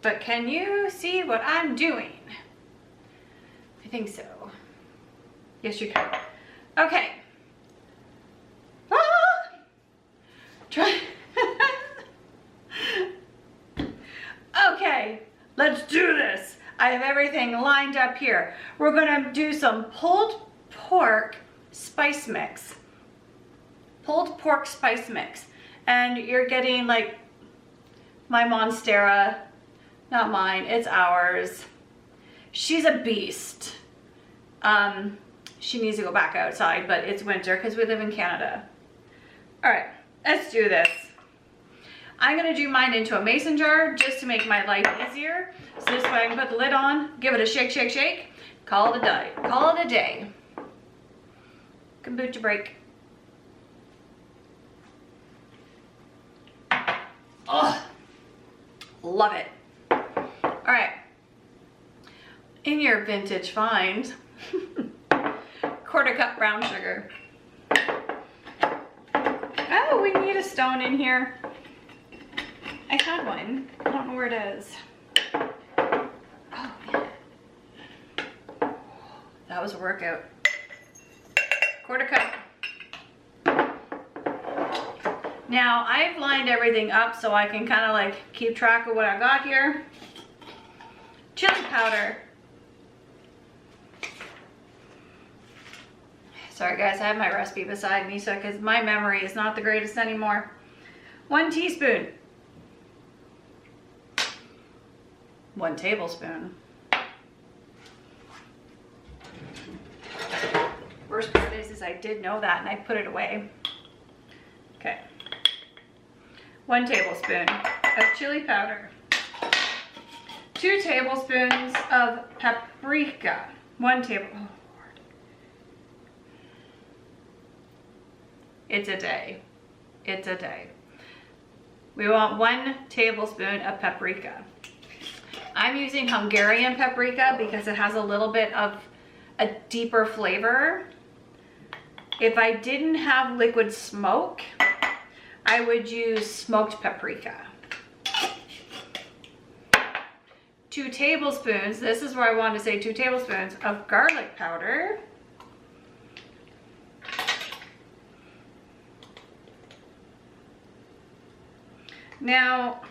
but can you see what I'm doing? I think so. Yes, you can. Okay. Ah! Try. Okay, let's do this. I have everything lined up here. We're gonna do some pulled pork spice mix. Pulled pork spice mix. And you're getting like my Monstera, not mine, it's ours. She's a beast. She needs to go back outside, but it's winter because we live in Canada. All right, let's do this. I'm gonna do mine into a mason jar just to make my life easier. So this way I can put the lid on, give it a shake, shake, shake, call it a day. Call it a day. Kombucha break. Oh, love it. All right, in your vintage find, quarter cup brown sugar. Oh, we need a stone in here. I had one. I don't know where it is. Oh, man. That was a workout. Quarter cup. Now, I've lined everything up so I can kind of like keep track of what I got here. Chili powder. Sorry guys, I have my recipe beside me, so because my memory is not the greatest anymore. 1 teaspoon. 1 tablespoon. Worst part is I did know that and I put it away. Okay. 1 tablespoon of chili powder. 2 tablespoons of paprika. 1 table. Oh Lord. It's a day. It's a day. We want 1 tablespoon of paprika. I'm using Hungarian paprika because it has a little bit of a deeper flavor. If I didn't have liquid smoke, I would use smoked paprika. 2 tablespoons, this is where I want to say 2 tablespoons of garlic powder. Now,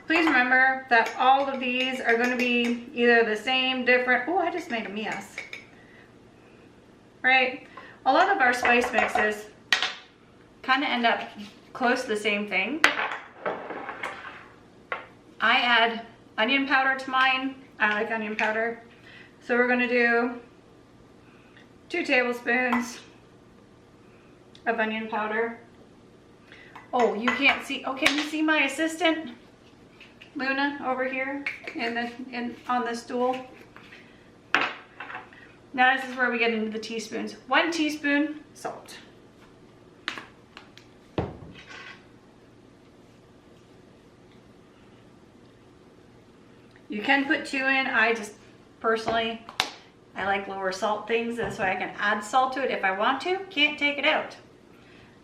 please remember that all of these are going to be either the same, different. Oh, I just made a mess. Right? A lot of our spice mixes kind of end up close to the same thing. I add onion powder to mine. I like onion powder. So we're going to do 2 tablespoons of onion powder. Oh, you can't see. Oh, can you see my assistant? Luna over here on the stool. Now this is where we get into the teaspoons. 1 teaspoon salt. You can put 2 in. I just personally, I like lower salt things. That's why I can add salt to it if I want to. Can't take it out.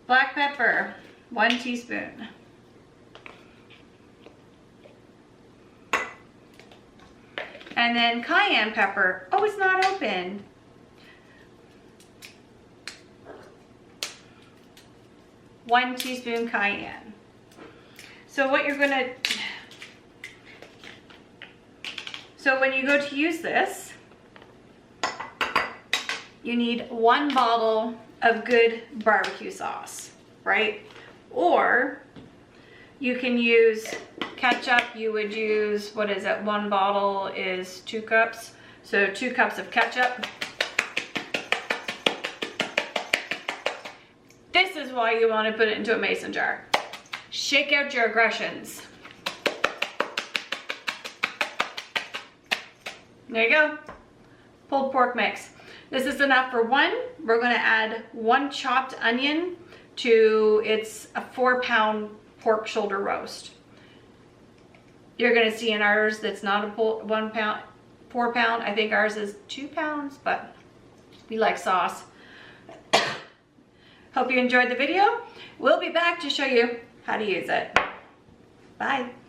Black pepper, 1 teaspoon. And then cayenne pepper. Oh, it's not open. One teaspoon cayenne. So what you're gonna, so when you go to use this, you need 1 bottle of good barbecue sauce, right? Or you can use ketchup. You would use, what is it? 1 bottle is 2 cups. So 2 cups of ketchup. This is why you want to put it into a mason jar. Shake out your aggressions. There you go. Pulled pork mix. This is enough for 1. We're going to add 1 chopped onion to, it's a 4-pound pork shoulder roast. You're going to see in ours that's not a 1 pound, 4 pound. I think ours is 2 pounds, but we like sauce. Hope you enjoyed the video. We'll be back to show you how to use it. Bye. Bye.